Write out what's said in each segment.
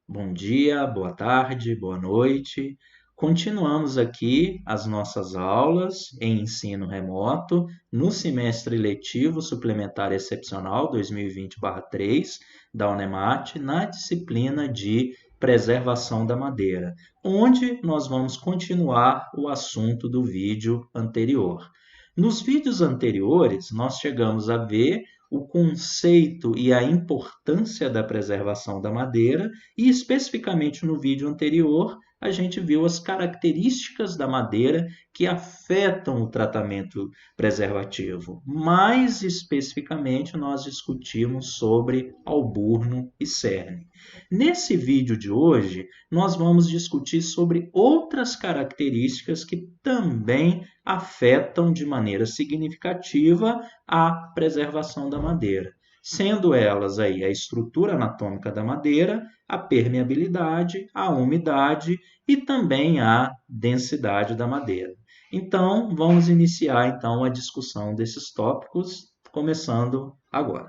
Bom dia, boa tarde, boa noite. Continuamos aqui as nossas aulas em ensino remoto no semestre letivo suplementar excepcional 2020/3 da Unemat, na disciplina de preservação da madeira, onde nós vamos continuar o assunto do vídeo anterior. Nos vídeos anteriores, nós chegamos a ver o conceito e a importância da preservação da madeira e, especificamente no vídeo anterior, a gente viu as características da madeira que afetam o tratamento preservativo. Mais especificamente, nós discutimos sobre alburno e cerne. Nesse vídeo de hoje, nós vamos discutir sobre outras características que também afetam de maneira significativa a preservação da madeira, sendo elas aí a estrutura anatômica da madeira, a permeabilidade, a umidade e também a densidade da madeira. Então, vamos iniciar então a discussão desses tópicos, começando agora.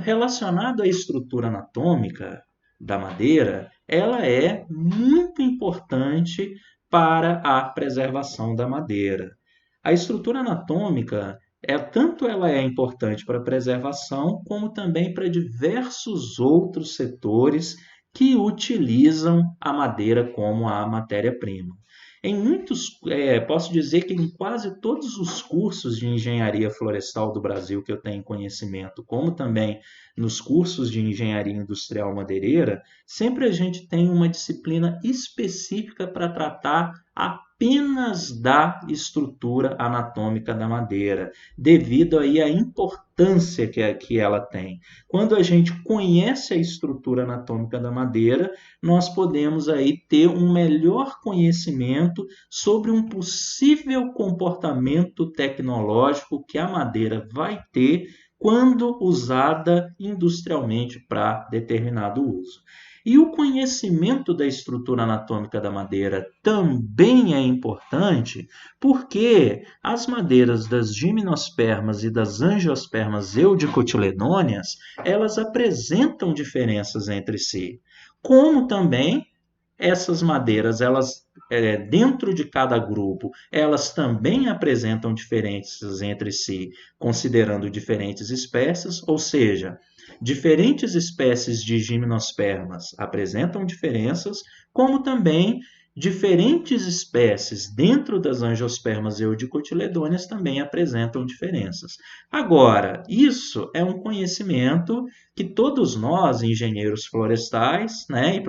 Relacionado à estrutura anatômica da madeira, ela é muito importante para a preservação da madeira. A estrutura anatômica tanto ela é importante para a preservação, como também para diversos outros setores que utilizam a madeira como a matéria-prima. Posso dizer que em quase todos os cursos de engenharia florestal do Brasil que eu tenho conhecimento, como também nos cursos de engenharia industrial madeireira, sempre a gente tem uma disciplina específica para tratar apenas da estrutura anatômica da madeira, devido aí à importância que ela tem. Quando a gente conhece a estrutura anatômica da madeira, nós podemos aí ter um melhor conhecimento sobre um possível comportamento tecnológico que a madeira vai ter quando usada industrialmente para determinado uso. E o conhecimento da estrutura anatômica da madeira também é importante porque as madeiras das gimnospermas e das angiospermas eudicotiledôneas, elas apresentam diferenças entre si, como também essas madeiras, dentro de cada grupo, elas também apresentam diferenças entre si, considerando diferentes espécies, ou seja, diferentes espécies de gimnospermas apresentam diferenças, como também diferentes espécies dentro das angiospermas eudicotiledôneas também apresentam diferenças. Agora, isso é um conhecimento que todos nós, engenheiros florestais, né,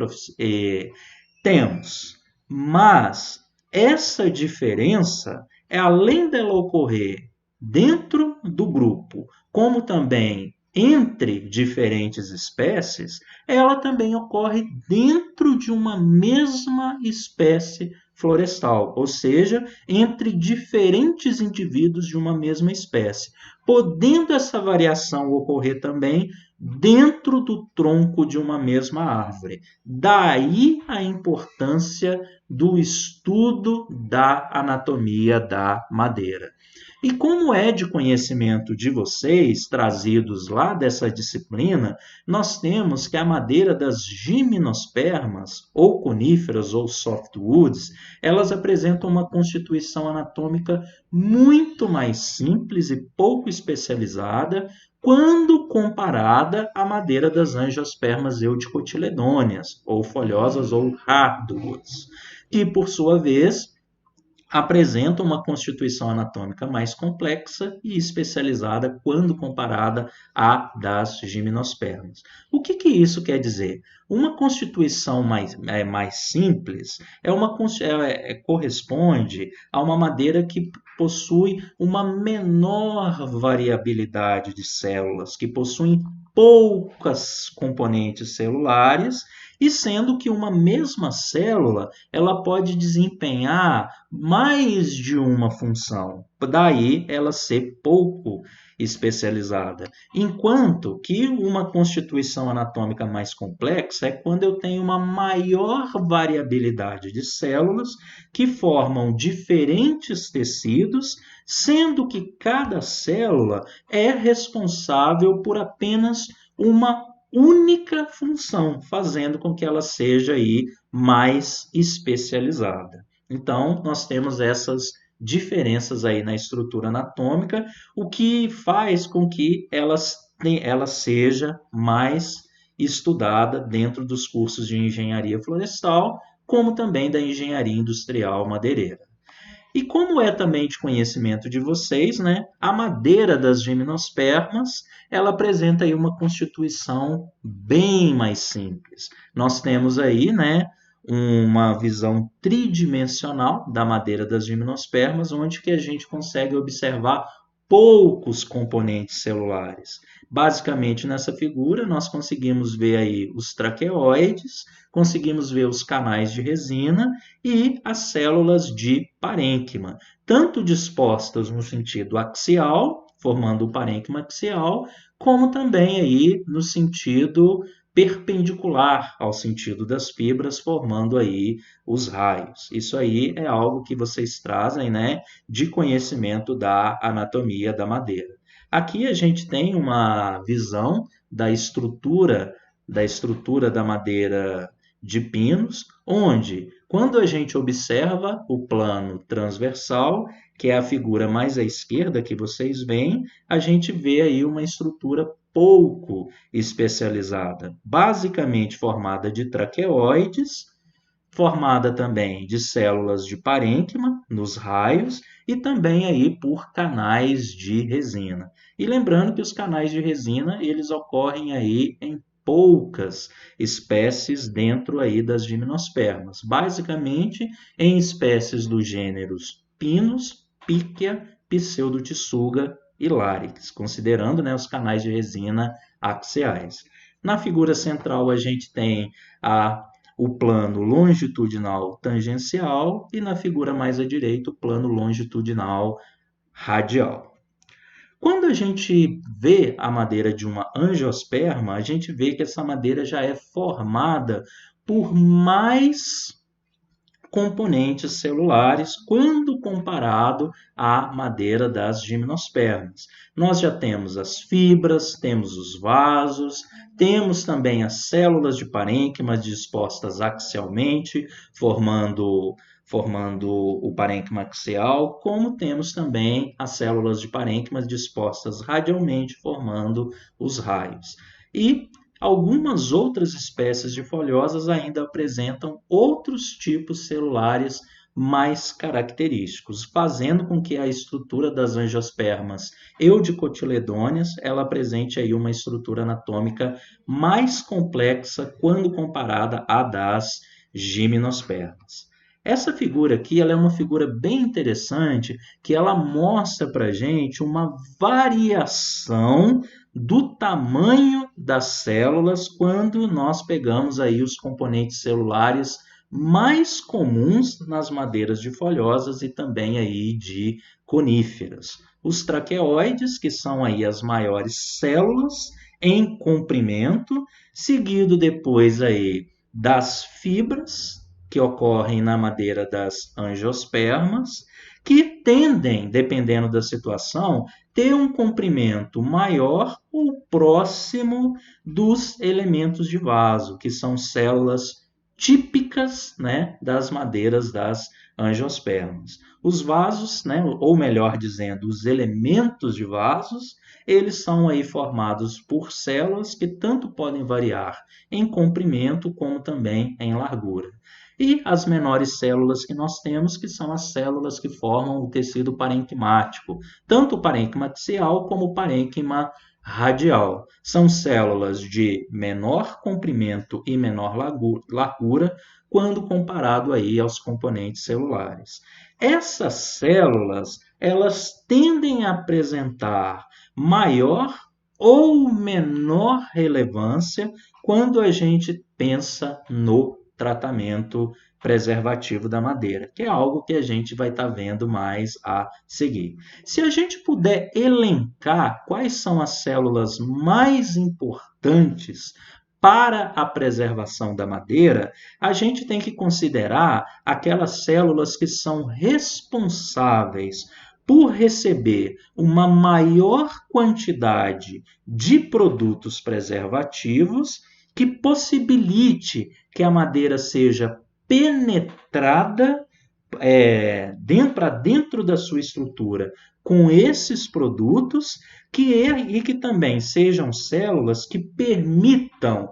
temos, mas essa diferença, além dela ocorrer dentro do grupo, como também entre diferentes espécies, ela também ocorre dentro de uma mesma espécie florestal, ou seja, entre diferentes indivíduos de uma mesma espécie, podendo essa variação ocorrer também dentro do tronco de uma mesma árvore. Daí a importância do estudo da anatomia da madeira. E como é de conhecimento de vocês, trazidos lá dessa disciplina, nós temos que a madeira das gimnospermas, ou coníferas, ou softwoods, elas apresentam uma constituição anatômica muito mais simples e pouco especializada, quando comparada à madeira das angiospermas eudicotiledôneas, ou folhosas ou hardwoods, que, por sua vez, apresentam uma constituição anatômica mais complexa e especializada quando comparada à das gimnospermas. O que isso quer dizer? Uma constituição mais simples corresponde a uma madeira que possui uma menor variabilidade de células, que possuem poucas componentes celulares, e sendo que uma mesma célula ela pode desempenhar mais de uma função, daí ela ser pouco especializada. Enquanto que uma constituição anatômica mais complexa é quando eu tenho uma maior variabilidade de células que formam diferentes tecidos, sendo que cada célula é responsável por apenas uma única função, fazendo com que ela seja aí mais especializada. Então, nós temos essas diferenças aí na estrutura anatômica, o que faz com que ela seja mais estudada dentro dos cursos de engenharia florestal, como também da engenharia industrial madeireira. E como é também de conhecimento de vocês, né, a madeira das gimnospermas, ela apresenta aí uma constituição bem mais simples. Nós temos aí, né, uma visão tridimensional da madeira das gimnospermas, onde que a gente consegue observar poucos componentes celulares. Basicamente, nessa figura, nós conseguimos ver aí os traqueoides, conseguimos ver os canais de resina e as células de parênquima, tanto dispostas no sentido axial, formando o parênquima axial, como também aí no sentido perpendicular ao sentido das fibras, formando aí os raios. Isso aí é algo que vocês trazem, né, de conhecimento da anatomia da madeira. Aqui a gente tem uma visão da estrutura da madeira de pinos, onde, quando a gente observa o plano transversal, que é a figura mais à esquerda que vocês veem, a gente vê aí uma estrutura pouco especializada, basicamente formada de traqueoides, formada também de células de parênquima nos raios e também aí por canais de resina. E lembrando que os canais de resina, eles ocorrem aí em poucas espécies dentro aí das gimnospermas, basicamente em espécies dos gêneros Pinus, Píquia, Pseudotsuga e Larix, considerando, né, os canais de resina axiais. Na figura central a gente tem o plano longitudinal tangencial e na figura mais à direita o plano longitudinal radial. Quando a gente vê a madeira de uma angiosperma, a gente vê que essa madeira já é formada por mais componentes celulares quando comparado à madeira das gimnospermas. Nós já temos as fibras, temos os vasos, temos também as células de parênquima dispostas axialmente, formando o parênquima axial, como temos também as células de parênquima dispostas radialmente, formando os raios. E algumas outras espécies de folhosas ainda apresentam outros tipos celulares mais característicos, fazendo com que a estrutura das angiospermas eudicotiledôneas ela apresente aí uma estrutura anatômica mais complexa quando comparada à das gimnospermas. Essa figura aqui ela é uma figura bem interessante que ela mostra para a gente uma variação do tamanho das células quando nós pegamos aí os componentes celulares mais comuns nas madeiras de folhosas e também aí de coníferas. Os traqueoides, que são aí as maiores células em comprimento, seguido depois aí das fibras, que ocorrem na madeira das angiospermas, que tendem, dependendo da situação, ter um comprimento maior ou próximo dos elementos de vaso, que são células típicas, né, das madeiras das angiospermas. Os vasos, né, ou melhor dizendo, os elementos de vasos, eles são aí formados por células que tanto podem variar em comprimento como também em largura. E as menores células que nós temos, que são as células que formam o tecido parênquimático, tanto o parênquima axial como o parênquima radial. São células de menor comprimento e menor largura quando comparado aí aos componentes celulares. Essas células, elas tendem a apresentar maior ou menor relevância quando a gente pensa no tratamento preservativo da madeira, que é algo que a gente vai estar vendo mais a seguir. Se a gente puder elencar quais são as células mais importantes para a preservação da madeira, a gente tem que considerar aquelas células que são responsáveis por receber uma maior quantidade de produtos preservativos que possibilite que a madeira seja penetrada para dentro da sua estrutura com esses produtos e que também sejam células que permitam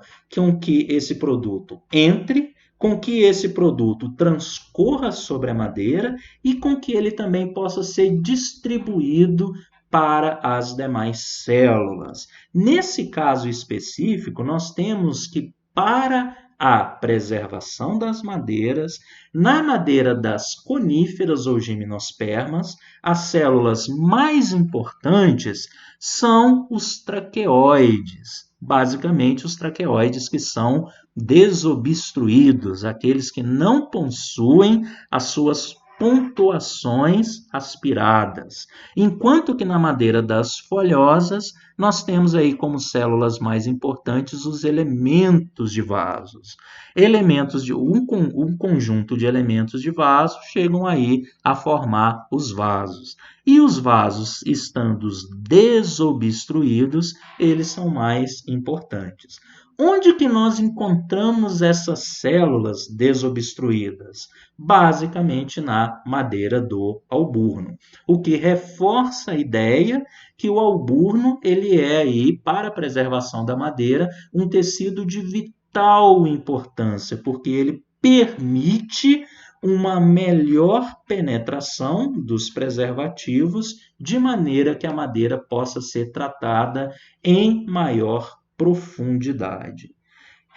que esse produto entre, com que esse produto transcorra sobre a madeira e com que ele também possa ser distribuído para as demais células. Nesse caso específico, nós temos que, para a preservação das madeiras, na madeira das coníferas ou gimnospermas, as células mais importantes são os traqueoides. Basicamente, os traqueoides que são desobstruídos, aqueles que não possuem as suas pontuações aspiradas. Enquanto que na madeira das folhosas, nós temos aí como células mais importantes os elementos de vasos. Um conjunto de elementos de vaso chegam aí a formar os vasos. E os vasos, estando desobstruídos, eles são mais importantes. Onde que nós encontramos essas células desobstruídas? Basicamente na madeira do alburno, o que reforça a ideia que o alburno ele é aí, para a preservação da madeira, um tecido de vital importância, porque ele permite uma melhor penetração dos preservativos, de maneira que a madeira possa ser tratada em maior profundidade.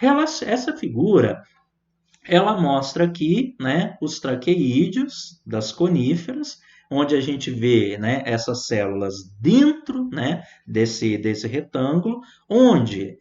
Essa figura ela mostra aqui, né, os traqueídeos das coníferas, onde a gente vê, né, essas células dentro, né, desse retângulo, onde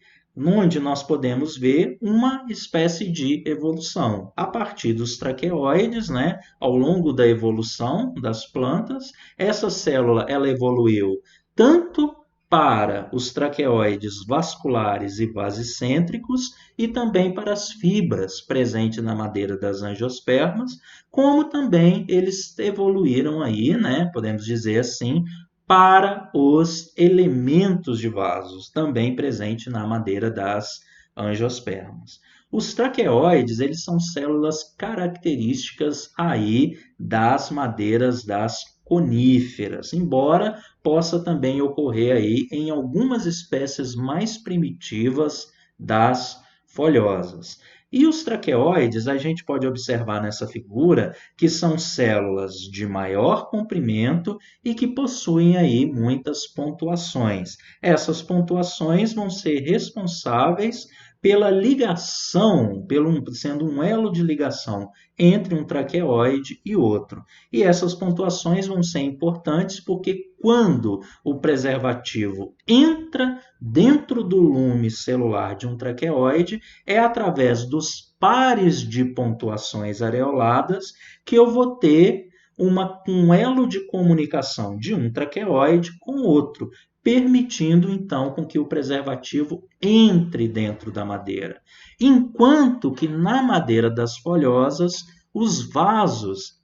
nós podemos ver uma espécie de evolução a partir dos traqueoides, né, ao longo da evolução das plantas. Essa célula ela evoluiu tanto para os traqueoides vasculares e vasicêntricos e também para as fibras presentes na madeira das angiospermas, como também eles evoluíram aí, né, podemos dizer assim, para os elementos de vasos, também presentes na madeira das angiospermas. Os traqueoides, eles são células características aí das madeiras das coníferas, embora possa também ocorrer aí em algumas espécies mais primitivas das folhosas. E os traqueoides, a gente pode observar nessa figura que são células de maior comprimento e que possuem aí muitas pontuações. Essas pontuações vão ser responsáveis pela ligação, sendo um elo de ligação entre um traqueoide e outro. E essas pontuações vão ser importantes porque quando o preservativo entra dentro do lume celular de um traqueoide, é através dos pares de pontuações areoladas que eu vou ter um elo de comunicação de um traqueoide com outro, permitindo então com que o preservativo entre dentro da madeira. Enquanto que na madeira das folhosas, os vasos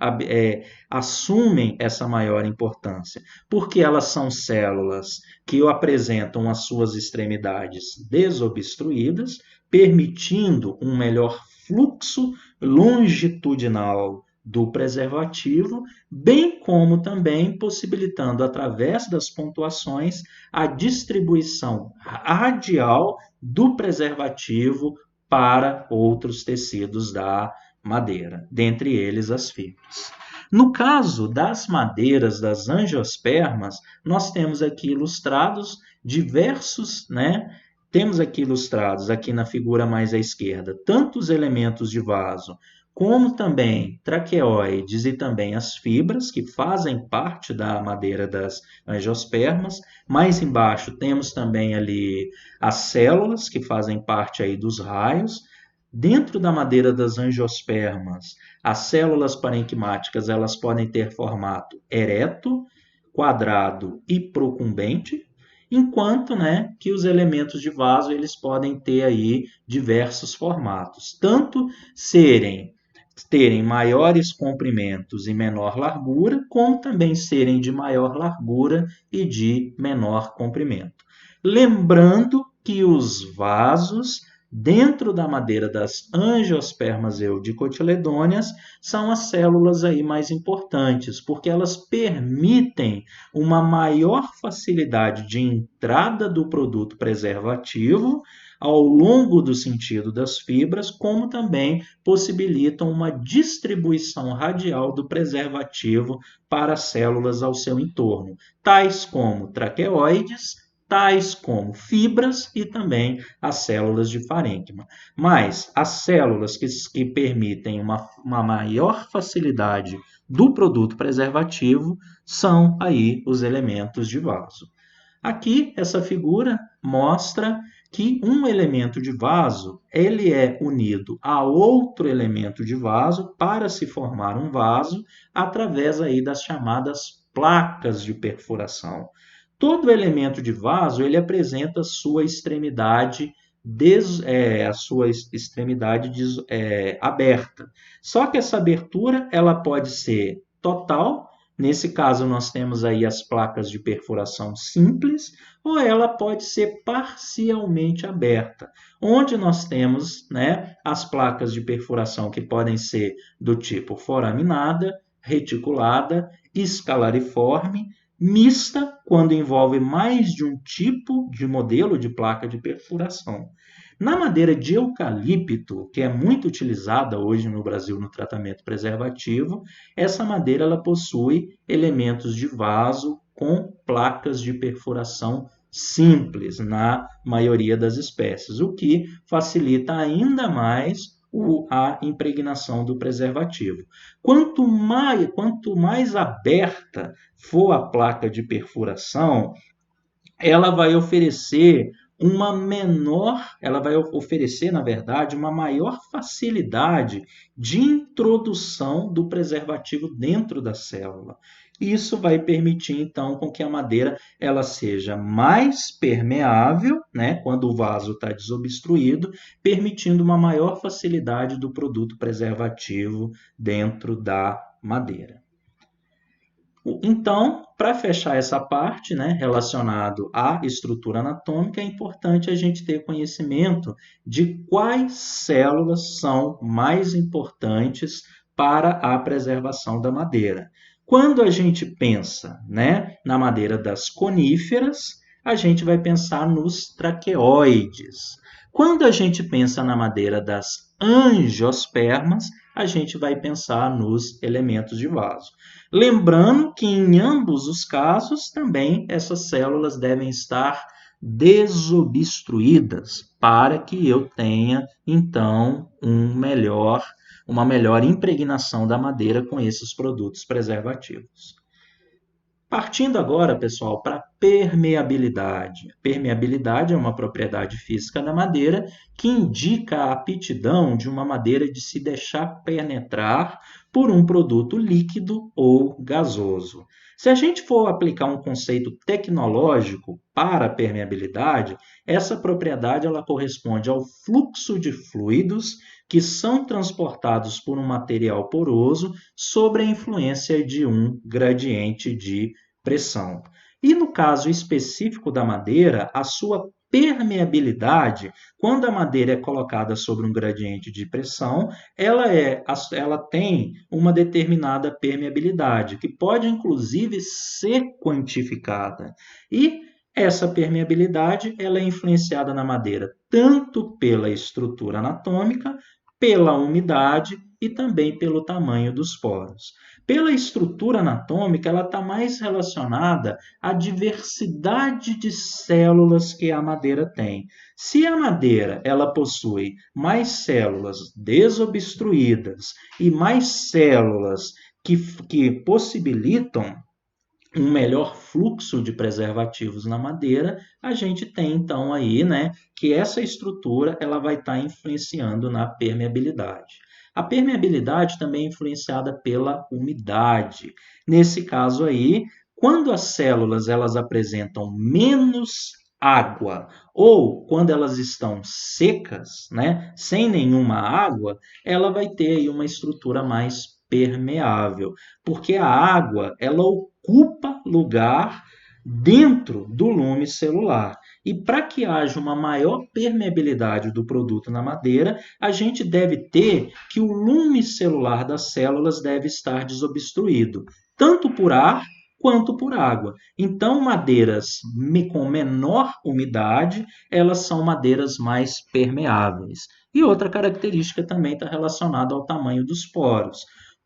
assumem essa maior importância, porque elas são células que apresentam as suas extremidades desobstruídas, permitindo um melhor fluxo longitudinal do preservativo, bem como também possibilitando, através das pontuações, a distribuição radial do preservativo para outros tecidos da madeira, dentre eles as fibras. No caso das madeiras das angiospermas, nós temos aqui ilustrados diversos, né? Temos aqui ilustrados, aqui na figura mais à esquerda, tanto os elementos de vaso, como também traqueoides e também as fibras, que fazem parte da madeira das angiospermas. Mais embaixo temos também ali as células, que fazem parte aí dos raios. Dentro da madeira das angiospermas, as células parenquimáticas elas podem ter formato ereto, quadrado e procumbente, enquanto, né, que os elementos de vaso eles podem ter aí diversos formatos, tanto serem terem maiores comprimentos e menor largura, como também serem de maior largura e de menor comprimento. Lembrando que os vasos dentro da madeira das angiospermas eudicotiledôneas são as células aí mais importantes, porque elas permitem uma maior facilidade de entrada do produto preservativo ao longo do sentido das fibras, como também possibilitam uma distribuição radial do preservativo para as células ao seu entorno, tais como traqueoides, tais como fibras e também as células de parênquima. Mas as células que permitem uma maior facilidade do produto preservativo são aí os elementos de vaso. Aqui, essa figura mostra que um elemento de vaso ele é unido a outro elemento de vaso para se formar um vaso através aí das chamadas placas de perfuração. Todo elemento de vaso ele apresenta sua extremidade aberta. Só que essa abertura ela pode ser total. Nesse caso, nós temos aí as placas de perfuração simples, ou ela pode ser parcialmente aberta, onde nós temos, né, as placas de perfuração que podem ser do tipo foraminada, reticulada, escalariforme, mista, quando envolve mais de um tipo de modelo de placa de perfuração. Na madeira de eucalipto, que é muito utilizada hoje no Brasil no tratamento preservativo, essa madeira ela possui elementos de vaso com placas de perfuração simples na maioria das espécies, o que facilita ainda mais a impregnação do preservativo. Quanto mais aberta for a placa de perfuração, ela vai oferecer na verdade, uma maior facilidade de introdução do preservativo dentro da célula. Isso vai permitir, então, com que a madeira ela seja mais permeável, né, quando o vaso está desobstruído, permitindo uma maior facilidade do produto preservativo dentro da madeira. Então, para fechar essa parte, né, relacionado à estrutura anatômica, é importante a gente ter conhecimento de quais células são mais importantes para a preservação da madeira. Quando a gente pensa, né, na madeira das coníferas, a gente vai pensar nos traqueoides. Quando a gente pensa na madeira das angiospermas, a gente vai pensar nos elementos de vaso. Lembrando que em ambos os casos também essas células devem estar desobstruídas para que eu tenha então uma melhor impregnação da madeira com esses produtos preservativos. Partindo agora, pessoal, para a permeabilidade. Permeabilidade é uma propriedade física da madeira que indica a aptidão de uma madeira de se deixar penetrar por um produto líquido ou gasoso. Se a gente for aplicar um conceito tecnológico para a permeabilidade, essa propriedade ela corresponde ao fluxo de fluidos que são transportados por um material poroso sob a influência de um gradiente de pressão. E no caso específico da madeira, a sua permeabilidade, quando a madeira é colocada sobre um gradiente de pressão, ela tem uma determinada permeabilidade, que pode inclusive ser quantificada. E essa permeabilidade ela é influenciada na madeira tanto pela estrutura anatômica, pela umidade e também pelo tamanho dos poros. Pela estrutura anatômica, ela está mais relacionada à diversidade de células que a madeira tem. Se a madeira ela possui mais células desobstruídas e mais células que possibilitam um melhor fluxo de preservativos na madeira, a gente tem então aí, né, que essa estrutura ela vai estar influenciando na permeabilidade. A permeabilidade também é influenciada pela umidade. Nesse caso aí, quando as células elas apresentam menos água, ou quando elas estão secas, né, sem nenhuma água, ela vai ter aí uma estrutura mais permeável, porque a água ela ocupa lugar dentro do lume celular. E para que haja uma maior permeabilidade do produto na madeira, a gente deve ter que o lume celular das células deve estar desobstruído, tanto por ar quanto por água. Então, madeiras com menor umidade, elas são madeiras mais permeáveis. E outra característica também está relacionada ao tamanho dos poros.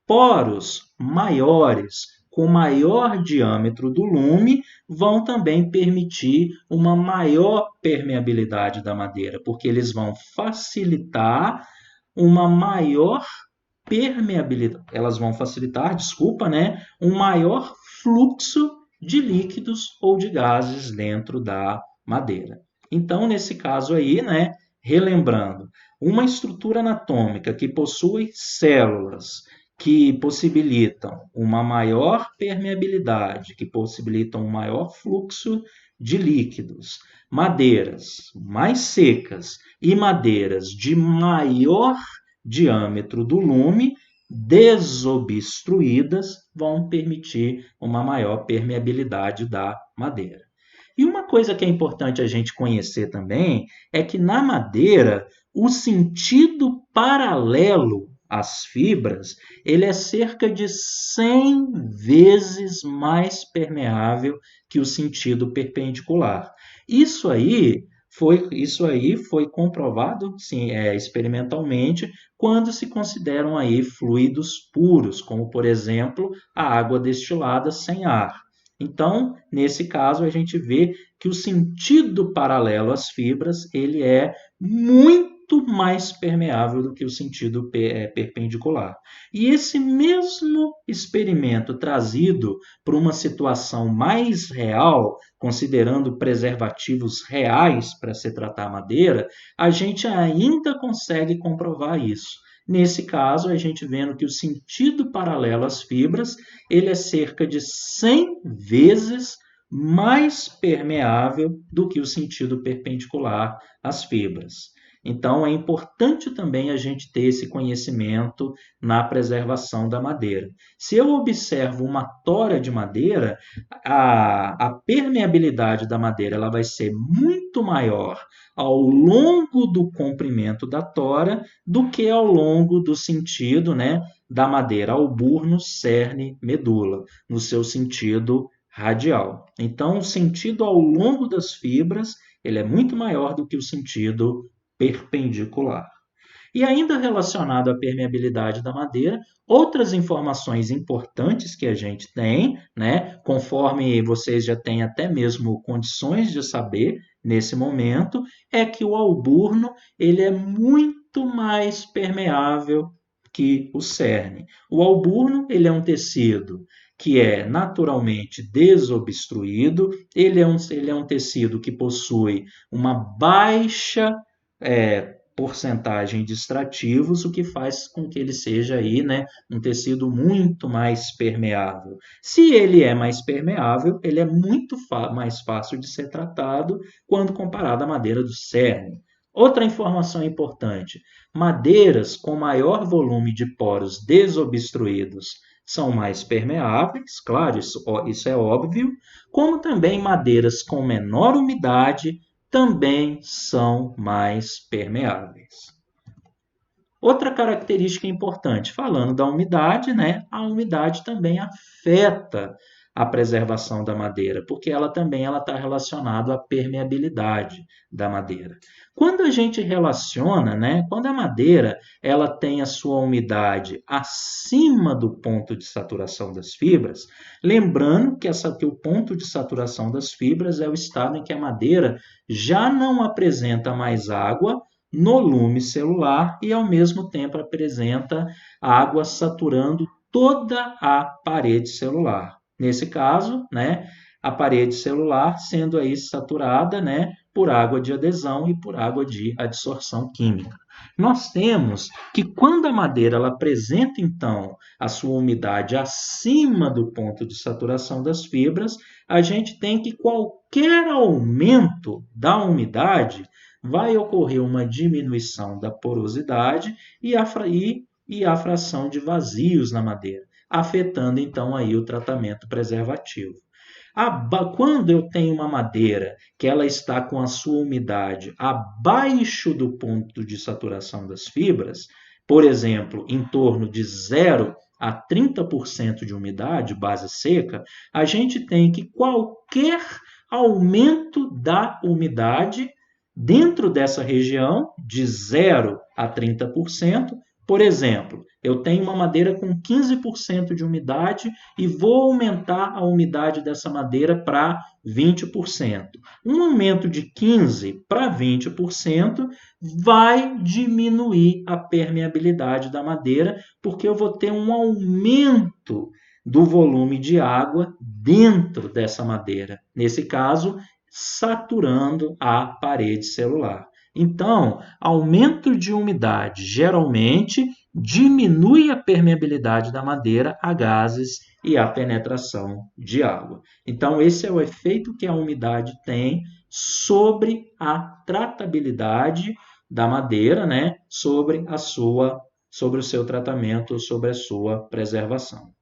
Poros maiores, com maior diâmetro do lume, vão também permitir uma maior permeabilidade da madeira, porque eles vão facilitar uma maior permeabilidade, elas vão facilitar, desculpa, né, um maior fluxo de líquidos ou de gases dentro da madeira. Então, nesse caso aí, né, relembrando, uma estrutura anatômica que possui células que possibilitam uma maior permeabilidade, que possibilitam um maior fluxo de líquidos, madeiras mais secas e madeiras de maior diâmetro do lume, desobstruídas, vão permitir uma maior permeabilidade da madeira. E uma coisa que é importante a gente conhecer também é que na madeira o sentido paralelo às fibras ele é cerca de 100 vezes mais permeável que o sentido perpendicular. Isso aí foi comprovado, sim, experimentalmente, quando se consideram aí fluidos puros, como por exemplo a água destilada sem ar. Então, nesse caso, a gente vê que o sentido paralelo às fibras ele é muito mais permeável do que o sentido perpendicular. E esse mesmo experimento trazido para uma situação mais real, considerando preservativos reais para se tratar a madeira, a gente ainda consegue comprovar isso. Nesse caso, a gente vendo que o sentido paralelo às fibras ele é cerca de 100 vezes mais permeável do que o sentido perpendicular às fibras. Então, é importante também a gente ter esse conhecimento na preservação da madeira. Se eu observo uma tora de madeira, a permeabilidade da madeira ela vai ser muito maior ao longo do comprimento da tora do que ao longo do sentido, né, da madeira alburno, cerne, medula, no seu sentido radial. Então, o sentido ao longo das fibras ele é muito maior do que o sentido perpendicular. E ainda relacionado à permeabilidade da madeira, outras informações importantes que a gente tem, né, conforme vocês já têm até mesmo condições de saber nesse momento, é que o alburno ele é muito mais permeável que o cerne. O alburno ele é um tecido que é naturalmente desobstruído, ele é um tecido que possui uma baixa porcentagem de extrativos, o que faz com que ele seja aí, né, um tecido muito mais permeável. Se ele é mais permeável, ele é muito mais fácil de ser tratado quando comparado à madeira do cerne. Outra informação importante: madeiras com maior volume de poros desobstruídos são mais permeáveis, claro, isso é óbvio, como também madeiras com menor umidade também são mais permeáveis. Outra característica importante, falando da umidade, né? A umidade também afeta a preservação da madeira, porque ela também está relacionada à permeabilidade da madeira. Quando a gente relaciona, né? Quando a madeira ela tem a sua umidade acima do ponto de saturação das fibras, lembrando que o ponto de saturação das fibras é o estado em que a madeira já não apresenta mais água no lume celular e, ao mesmo tempo, apresenta água saturando toda a parede celular. Nesse caso, né, a parede celular sendo aí saturada, né, por água de adesão e por água de adsorção química. Nós temos que quando a madeira ela apresenta então a sua umidade acima do ponto de saturação das fibras, a gente tem que qualquer aumento da umidade vai ocorrer uma diminuição da porosidade e a fração de vazios na madeira, afetando então aí o tratamento preservativo. Quando eu tenho uma madeira que ela está com a sua umidade abaixo do ponto de saturação das fibras, por exemplo, em torno de 0 a 30% de umidade, base seca, a gente tem que qualquer aumento da umidade dentro dessa região, de 0 a 30%, por exemplo, eu tenho uma madeira com 15% de umidade e vou aumentar a umidade dessa madeira para 20%. Um aumento de 15% para 20% vai diminuir a permeabilidade da madeira, porque eu vou ter um aumento do volume de água dentro dessa madeira. Nesse caso, saturando a parede celular. Então, aumento de umidade geralmente diminui a permeabilidade da madeira a gases e a penetração de água. Então, esse é o efeito que a umidade tem sobre a tratabilidade da madeira, né? Sobre o seu tratamento, sobre a sua preservação.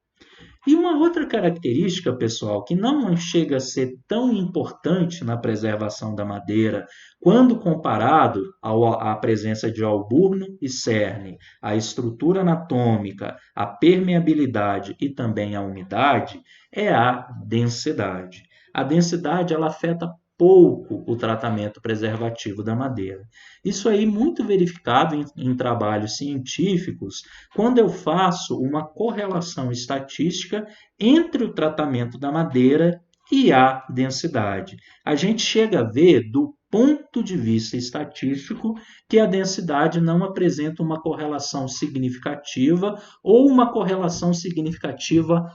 E uma outra característica, pessoal, que não chega a ser tão importante na preservação da madeira, quando comparado à presença de alburno e cerne, a estrutura anatômica, a permeabilidade e também a umidade, é a densidade. A densidade ela afeta pouco o tratamento preservativo da madeira. Isso aí muito verificado em trabalhos científicos, quando eu faço uma correlação estatística entre o tratamento da madeira e a densidade. A gente chega a ver, do ponto de vista estatístico, que a densidade não apresenta uma correlação significativa ou uma correlação significativa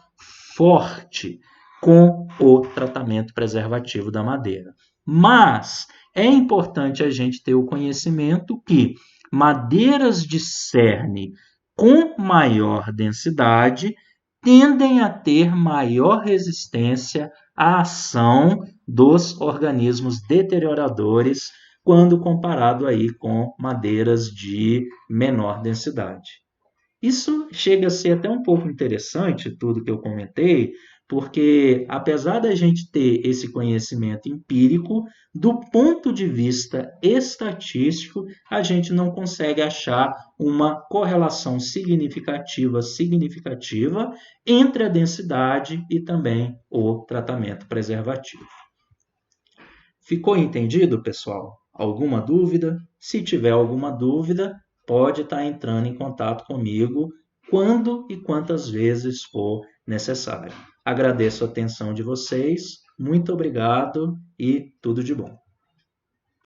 forte com o tratamento preservativo da madeira. Mas é importante a gente ter o conhecimento que madeiras de cerne com maior densidade tendem a ter maior resistência à ação dos organismos deterioradores quando comparado aí com madeiras de menor densidade. Isso chega a ser até um pouco interessante, tudo que eu comentei, porque apesar da gente ter esse conhecimento empírico, do ponto de vista estatístico, a gente não consegue achar uma correlação significativa entre a densidade e também o tratamento preservativo. Ficou entendido, pessoal? Alguma dúvida? Se tiver alguma dúvida, pode estar entrando em contato comigo quando e quantas vezes for necessário. Agradeço a atenção de vocês, muito obrigado e tudo de bom.